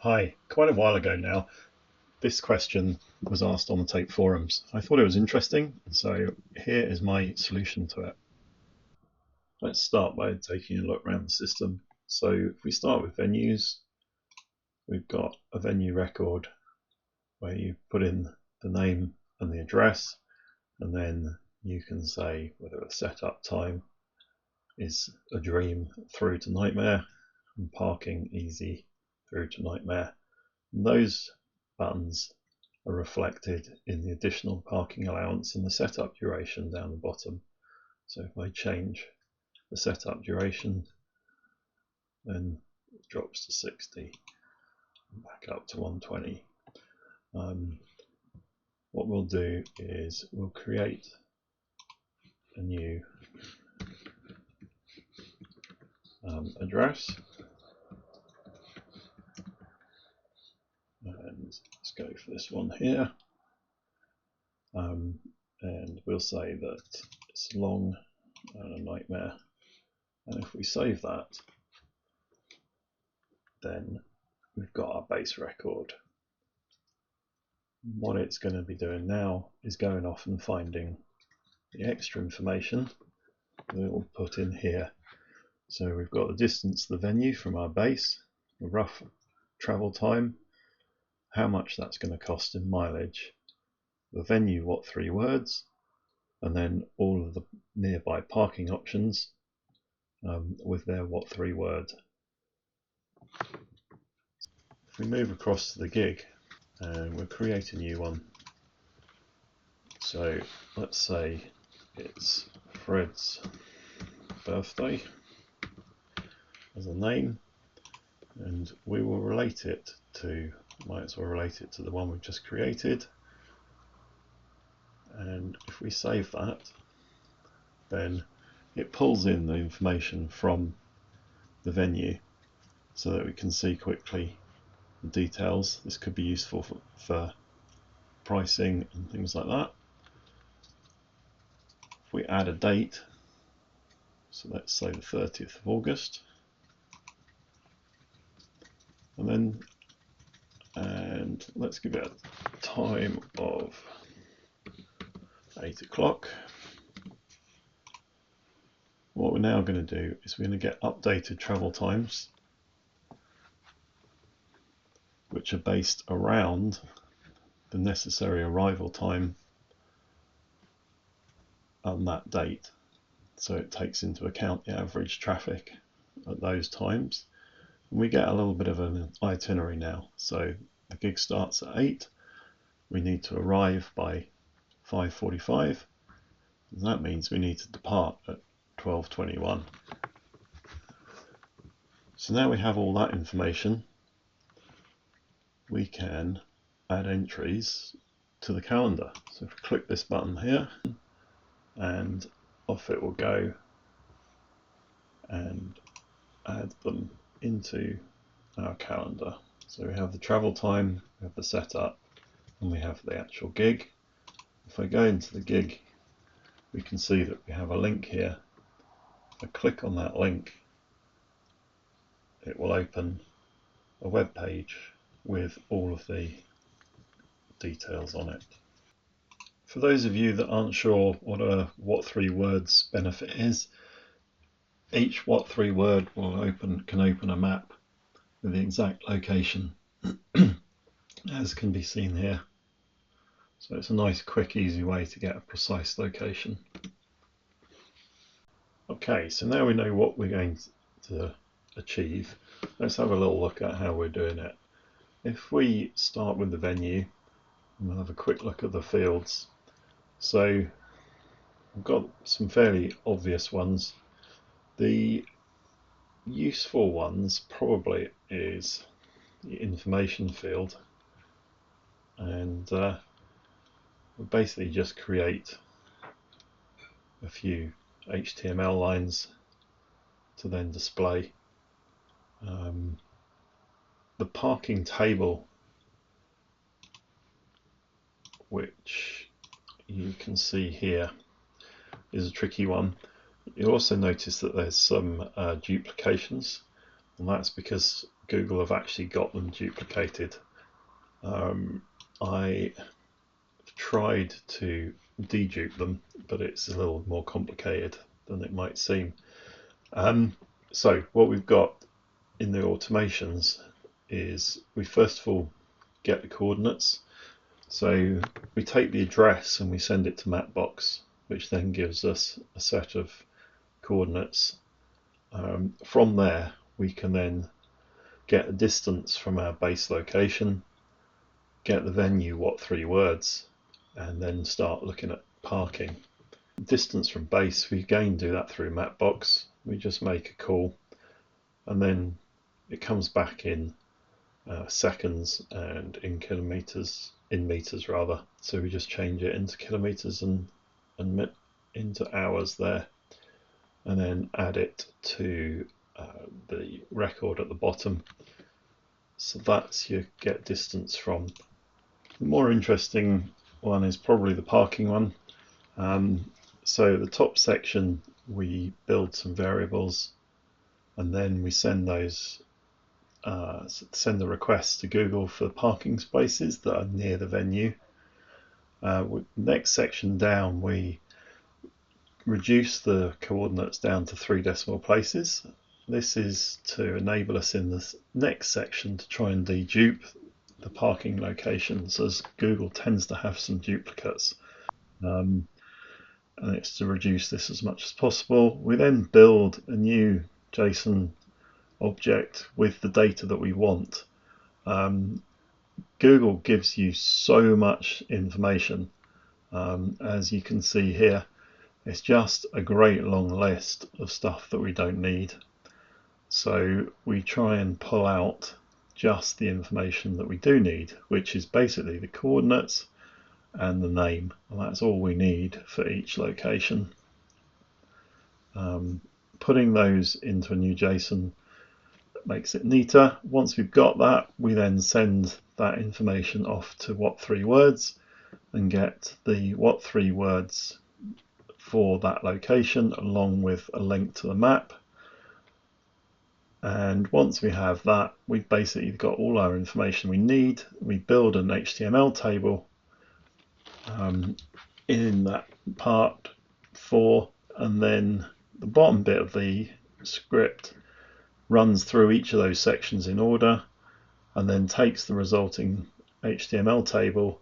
Hi, quite a while ago now, this question was asked on the Tape forums. I thought it was interesting, so here is my solution to it. Let's start by taking a look around the system. So if we start with venues, we've got a venue record where you put in the name and the address, and then you can say whether a setup time is a dream through to nightmare, and parking easy through to nightmare. And those buttons are reflected in the additional parking allowance and the setup duration down the bottom. So if I change the setup duration, then it drops to 60, back up to 120. What we'll do is we'll create a new address, and let's go for this one here, and we'll say that it's long and a nightmare. And if we save that, then we've got our base record. What it's going to be doing now is going off and finding the extra information that we'll put in here. So we've got the distance to the venue from our base, the rough travel time, how much that's going to cost in mileage, the venue what 3 words, and then all of the nearby parking options with their what 3 word. If we move across to the gig, and we'll create a new one. So let's say it's Fred's birthday as a name, and we will relate it to, might as well relate it to the one we've just created. And if we save that, then it pulls in the information from the venue so that we can see quickly the details. This could be useful for pricing and things like that. If we add a date, so let's say the 30th of August, and let's give it a time of 8 o'clock. What we're now going to do is we're going to get updated travel times, which are based around the necessary arrival time on that date. So it takes into account the average traffic at those times. And we get a little bit of an itinerary now. So the gig starts at 8. We need to arrive by 5:45. And that means we need to depart at 12:21. So now we have all that information, we can add entries to the calendar. So if we click this button here, and off it will go and add them into our calendar. So we have the travel time, we have the setup, and we have the actual gig. If I go into the gig, we can see that we have a link here. If I click on that link, it will open a web page with all of the details on it. For those of you that aren't sure what a what 3 words benefit is, each what 3 word can open a map with the exact location as can be seen here. So it's a nice, quick, easy way to get a precise location. Okay, so now we know what we're going to achieve. Let's have a little look at how we're doing it. If we start with the venue, we'll have a quick look at the fields. So we've got some fairly obvious ones. The useful ones probably is the information field, and we'll basically just create a few HTML lines to then display. The parking table, which you can see here, is a tricky one. You'll also notice that there's some duplications. and that's because Google have actually got them duplicated. I tried to dedupe them, but it's a little more complicated than it might seem. So what we've got in the automations is we first of all get the coordinates. So we take the address and we send it to Mapbox, which then gives us a set of coordinates. From there we can then get a distance from our base location, get the venue what3words, and then start looking at parking. Distance from base, we again do that through Mapbox. We just make a call and then it comes back in seconds and in kilometers, in meters rather. So we just change it into kilometers and into hours there, and then add it to the record at the bottom. So that's your get distance from. The more interesting one is probably the parking one. So the top section we build some variables and then we send those send the requests to Google for parking spaces that are near the venue. Next section down we reduce the coordinates down to 3 decimal places. This is to enable us in the next section to try and dedupe the parking locations, as Google tends to have some duplicates. And it's to reduce this as much as possible. We then build a new JSON object with the data that we want. Google gives you so much information. As you can see here, it's just a great long list of stuff that we don't need. So we try and pull out just the information that we do need, which is basically the coordinates and the name, and that's all we need for each location. Putting those into a new JSON makes it neater. Once we've got that, we then send that information off to what3words and get the what3words for that location along with a link to the map. And once we have that, we've basically got all our information we need. We build an HTML table in that part 4, and then the bottom bit of the script runs through each of those sections in order and then takes the resulting HTML table,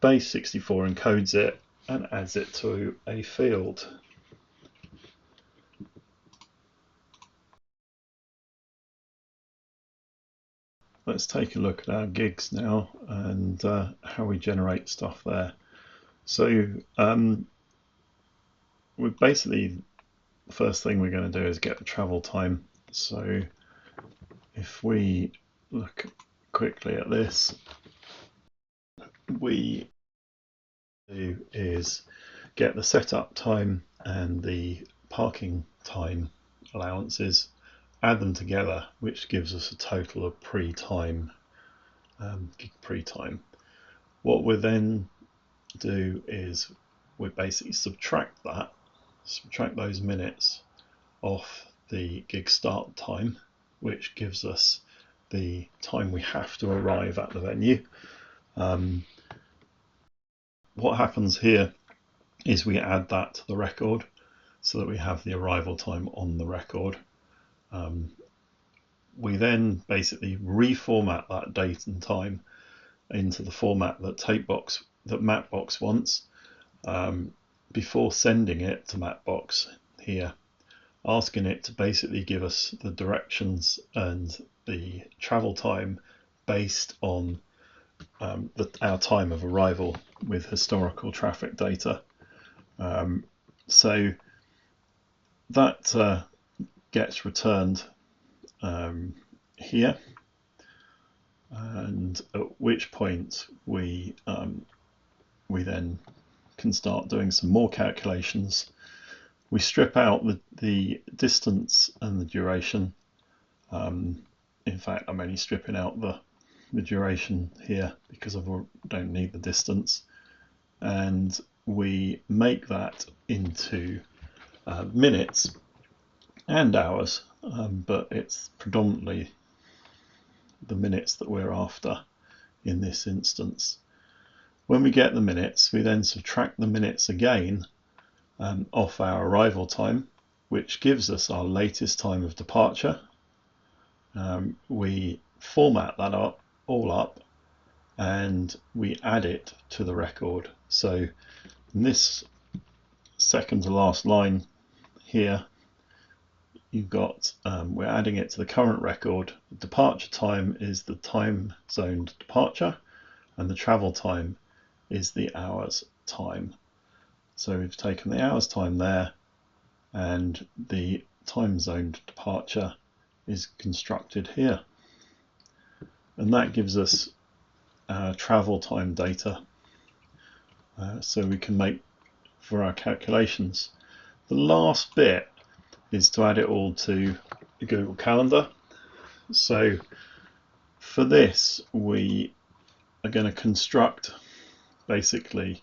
base64 encodes it and adds it to a field. Let's take a look at our gigs now and how we generate stuff there. So we basically, the first thing we're going to do is get the travel time. So if we look quickly at this, we do is get the setup time and the parking time allowances, add them together, which gives us a total of pre-time, gig pre-time. What we then do is we basically subtract those minutes off the gig start time, which gives us the time we have to arrive at the venue. What happens here is we add that to the record so that we have the arrival time on the record. We then basically reformat that date and time into the format that Mapbox wants before sending it to Mapbox here, asking it to basically give us the directions and the travel time based on our time of arrival with historical traffic data. So that gets returned here, and at which point we then can start doing some more calculations. We strip out the distance and the duration. In fact, I'm only stripping out the duration here because I don't need the distance, and we make that into minutes, and hours, but it's predominantly the minutes that we're after in this instance. When we get the minutes, we then subtract the minutes again off our arrival time, which gives us our latest time of departure. We format that all up and we add it to the record. So in this second to last line here, you've got we're adding it to the current record. The departure time is the time zoned departure, and the travel time is the hours time. So we've taken the hours time there, and the time zoned departure is constructed here, and that gives us travel time data, so we can make for our calculations. The last bit is to add it all to the Google Calendar. So for this, we are going to construct basically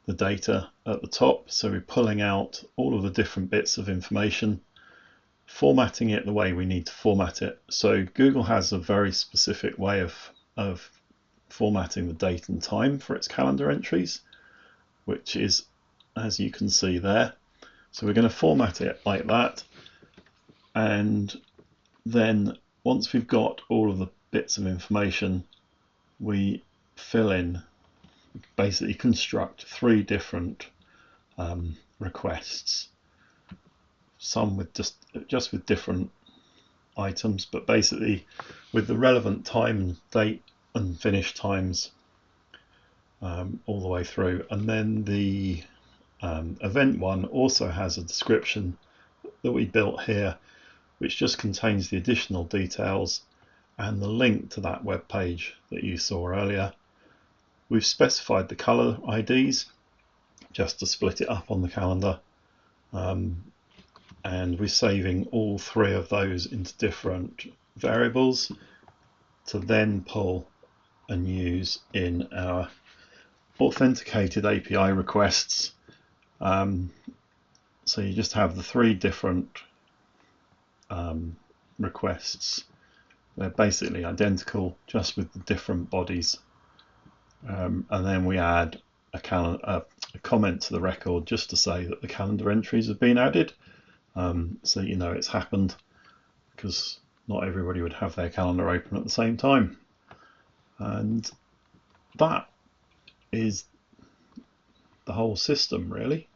the data at the top. So we're pulling out all of the different bits of information, formatting it the way we need to format it. So Google has a very specific way of formatting the date and time for its calendar entries, which is, as you can see there. So we're going to format it like that, and then once we've got all of the bits of information, we fill in, basically construct 3 different requests, some with just with different items, but basically with the relevant time, date and finish times all the way through. And then the event one also has a description that we built here, which just contains the additional details and the link to that web page that you saw earlier. We've specified the color IDs just to split it up on the calendar, and we're saving all 3 of those into different variables to then pull and use in our authenticated API requests. So you just have the 3 different requests. They're basically identical, just with the different bodies, and then we add a comment to the record just to say that the calendar entries have been added, so you know it's happened, because not everybody would have their calendar open at the same time. And that is the whole system, really.